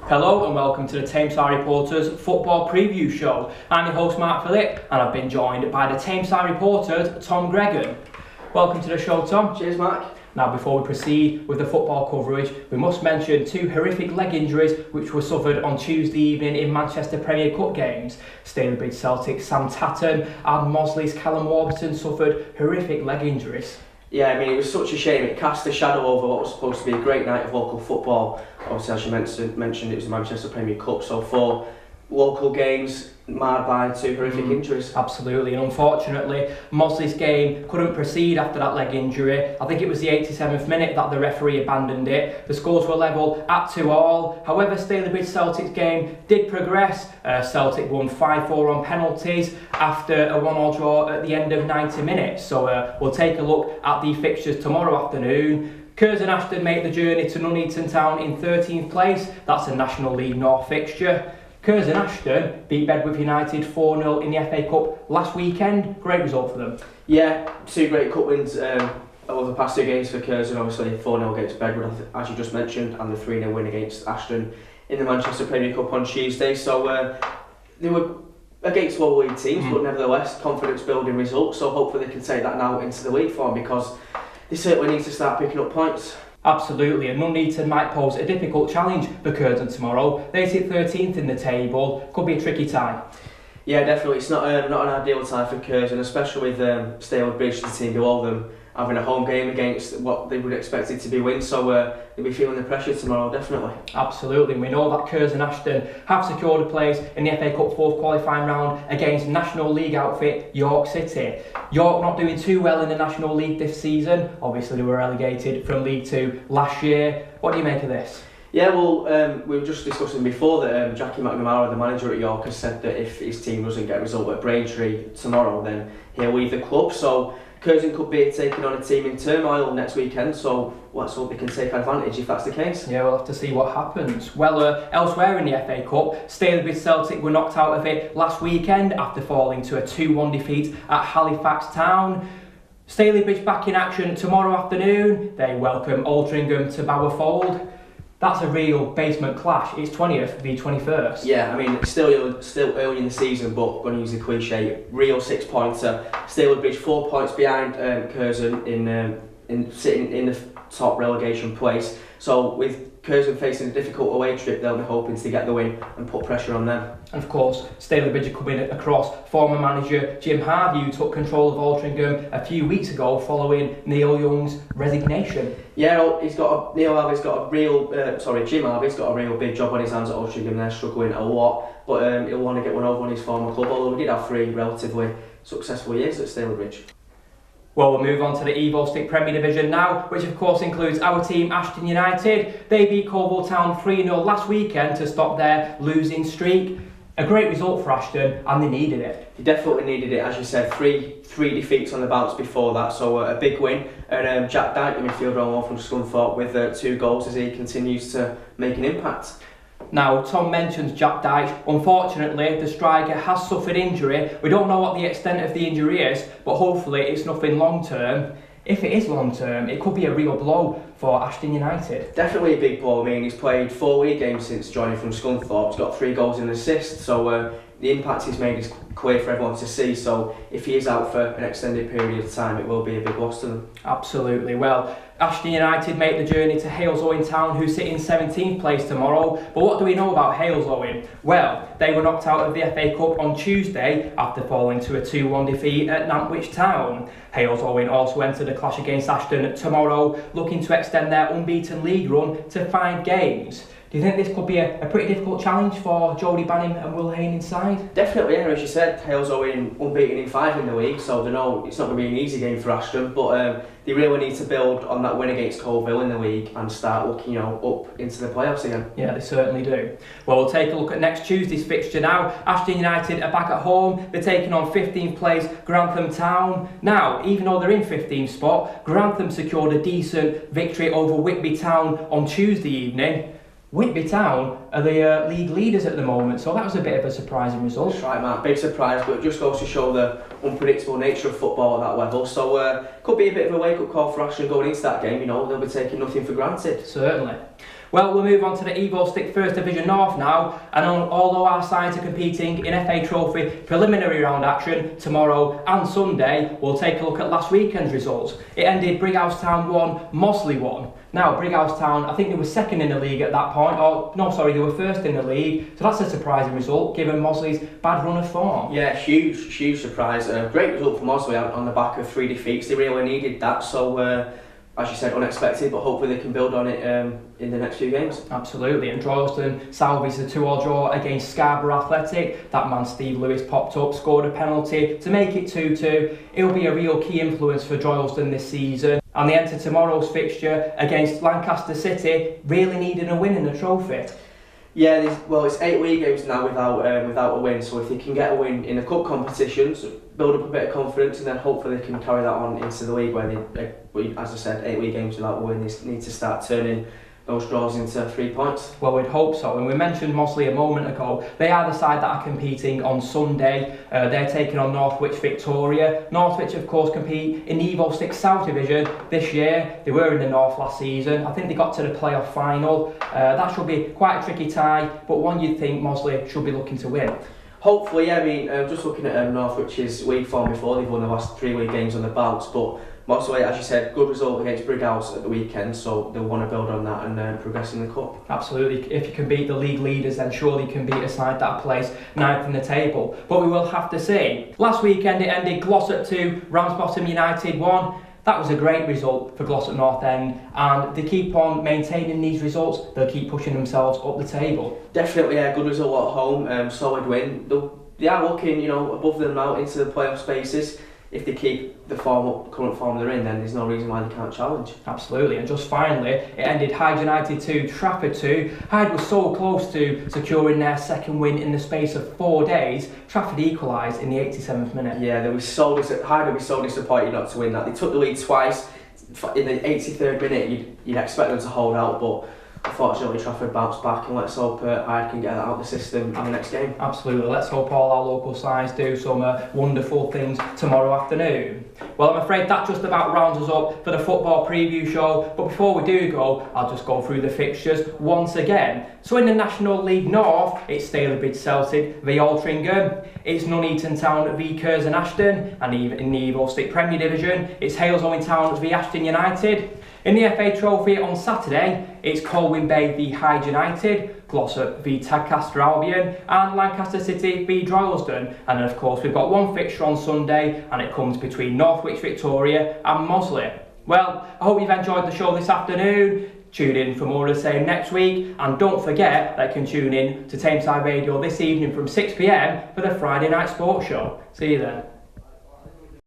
Hello and welcome to the Tameside Reporter's football preview show. I'm your host Mark Phillip and I've been joined by the Tameside Reporter's Tom Greggan. Welcome to the show, Tom. Cheers, Mark. Now, before we proceed with the football coverage, we must mention two horrific leg injuries which were suffered on Tuesday evening in Manchester Premier Cup games. Stalybridge Celtic's Sam Tatton and Mosley's Callum Warburton suffered horrific leg injuries. Yeah, I mean, it was such a shame. It cast a shadow over what was supposed to be a great night of local football. Obviously, as you mentioned, it was the Manchester Premier Cup, so 4 local games marred by 2 horrific injuries. Absolutely, and unfortunately, Mosley's game couldn't proceed after that leg injury. I think it was the 87th minute that the referee abandoned it. The scores were level at 2-2. However, Stalybridge Celtic's game did progress. Celtic won 5-4 on penalties after a 1-1 draw at the end of 90 minutes. So we'll take a look at the fixtures tomorrow afternoon. Curzon Ashton made the journey to Nuneaton Town in 13th place. That's a National League North fixture. Curzon Ashton beat Bedworth United 4-0 in the FA Cup last weekend. Great result for them. Yeah, 2 great cup wins over the past 2 games for Curzon. Obviously 4-0 against Bedworth, as you just mentioned, and the 3-0 win against Ashton in the Manchester Premier Cup on Tuesday. So they were against lower league teams, but nevertheless confidence building results. So hopefully they can take that now into the league form, because they certainly need to start picking up points. Absolutely, and Nuneaton might pose a difficult challenge for Curzon tomorrow. They sit 13th in the table, could be a tricky tie. Yeah, definitely. It's not an ideal tie for Curzon, especially with Stalybridge, the team below them, having a home game against what they would expect it to be win. So they'll be feeling the pressure tomorrow, definitely. Absolutely, and we know that Curzon Ashton have secured a place in the FA Cup 4th qualifying round against National League outfit York City. York not doing too well in the National League this season. Obviously they were relegated from League 2 last year. What do you make of this? Yeah, well, we were just discussing before that Jackie McNamara, the manager at York, has said that if his team doesn't get a result at Braintree tomorrow, then he'll leave the club. So Curzon could be taking on a team in turmoil next weekend, so let's hope they can take advantage if that's the case. Yeah, we'll have to see what happens. Well, elsewhere in the FA Cup, Stalybridge Celtic were knocked out of it last weekend after falling to a 2-1 defeat at Halifax Town. Stalybridge back in action tomorrow afternoon. They welcome Altrincham to Bowerfold. That's a real basement clash. It's 20th v 21st. Yeah, I mean, it's still early in the season, but going to use the cliche, real 6-pointer. Stalybridge 4 points behind Curzon in sitting in the top relegation place. So with Curzon facing a difficult away trip, they'll be hoping to get the win and put pressure on them. And of course, Stalybridge are coming across former manager Jim Harvey, who took control of Altrincham a few weeks ago following Neil Young's resignation. Yeah, Jim Harvey's got a real big job on his hands at Altrincham. They're struggling a lot, but he'll want to get one over on his former club, although we did have 3 relatively successful years at Stalybridge. Well, we'll move on to the Evo Stick Premier Division now, which of course includes our team, Ashton United. They beat Coalville Town 3-0 last weekend to stop their losing streak. A great result for Ashton, and they needed it. They definitely needed it, as you said. Three defeats on the bounce before that, so a big win. And Jack Dyke, the midfielder on loan from Scunthorpe, with 2 goals as he continues to make an impact. Now, Tom mentions Jack Dyche. Unfortunately, the striker has suffered injury. We don't know what the extent of the injury is, but hopefully it's nothing long term. If it is long term, it could be a real blow for Ashton United. Definitely a big blow. I mean, he's played 4 league games since joining from Scunthorpe. He's got 3 goals and an assist, so the impact he's made is clear for everyone to see. So if he is out for an extended period of time, it will be a big loss to them. Absolutely. Well, Ashton United make the journey to Halesowen Town, who sit in 17th place tomorrow. But what do we know about Halesowen? Well, they were knocked out of the FA Cup on Tuesday after falling to a 2-1 defeat at Nantwich Town. Halesowen also enter the clash against Ashton tomorrow, looking to extend their unbeaten league run to 5 games. Do you think this could be a pretty difficult challenge for Jody Banning and Will Hayne inside? Definitely, yeah. As you said, Halesowen unbeaten in 5 in the league, so they know it's not going to be an easy game for Ashton, but they really need to build on that win against Coalville in the league and start looking up into the playoffs again. Yeah, they certainly do. Well, we'll take a look at next Tuesday's fixture now. Ashton United are back at home. They're taking on 15th place Grantham Town. Now, even though they're in 15th spot, Grantham secured a decent victory over Whitby Town on Tuesday evening. Whitby Town are the league leaders at the moment, so that was a bit of a surprising result. That's right, Matt. Big surprise, but it just goes to show the unpredictable nature of football at that level. So could be a bit of a wake-up call for Ashton going into that game. You know, they'll be taking nothing for granted. Certainly. Well, we'll move on to the Evo Stick First Division North now, and although our sides are competing in FA Trophy preliminary round action tomorrow and Sunday, we'll take a look at last weekend's results. It ended Brighouse Town 1, Mosley 1. Now, Brighouse Town, I think they were second in the league at that point, they were first in the league, so that's a surprising result given Mosley's bad run of form. Yeah, huge surprise. Great result for Mosley on the back of 3 defeats. They really needed that, so as you said, unexpected, but hopefully they can build on it in the next few games. Absolutely, and Droylsden salvaged the 2-2 draw against Scarborough Athletic. That man Steve Lewis popped up, scored a penalty to make it 2-2. He'll be a real key influence for Droylsden this season. And they enter tomorrow's fixture against Lancaster City, really needing a win in the trophy. Yeah, it's 8 league games now without a win, so if they can get a win in the cup competitions, build up a bit of confidence, and then hopefully they can carry that on into the league where they, as I said, 8 league games without a win. They need to start turning those draws into 3 points. Well, we'd hope so. And we mentioned Mosley a moment ago. They are the side that are competing on Sunday. They're taking on Northwich Victoria. Northwich, of course, compete in the Evo Stick South Division this year. They were in the North last season. I think they got to the playoff final. That should be quite a tricky tie, but one you'd think Mosley should be looking to win. Hopefully, yeah. I mean, just looking at Northwich's league form before, they've won the last 3 league games on the bounce, but Mosley, as you said, good result against Brighouse at the weekend, so they'll want to build on that and progress in the cup. Absolutely. If you can beat the league leaders, then surely you can beat a side that plays 9th in the table. But we will have to see. Last weekend it ended Glossop 2, Ramsbottom United 1. That was a great result for Glossop North End, and they keep on maintaining these results. They'll keep pushing themselves up the table. Definitely a good result at home, solid win. They are looking, above them now into the playoff spaces. If they keep the current form they're in, then there's no reason why they can't challenge. Absolutely, and just finally, it ended Hyde United 2, Trafford 2. Hyde was so close to securing their second win in the space of 4 days. Trafford equalised in the 87th minute. Yeah, Hyde would be so disappointed not to win that. They took the lead twice. In the 83rd minute, you'd expect them to hold out, but unfortunately Trafford bounced back, and let's hope Hyde can get that out of the system in the next game. Absolutely, let's hope all our local sides do some wonderful things tomorrow afternoon. Well, I'm afraid that just about rounds us up for the football preview show, but before we do go, I'll just go through the fixtures once again. So in the National League North, it's Stalybridge Celtic v Altrincham, it's Nuneaton Town v Curzon Ashton, and even in the Evo Stick Premier Division, it's Hales Owen Town v Ashton United. In the FA Trophy on Saturday, it's Colwyn Bay v Hyde United, Glossop v Tadcaster Albion, and Lancaster City v Droylsden. And then of course we've got one fixture on Sunday, and it comes between Northwich Victoria and Mosley. Well, I hope you've enjoyed the show this afternoon. Tune in for more of the same next week, and don't forget that you can tune in to Tameside Radio this evening from 6 PM for the Friday Night Sports Show. See you then.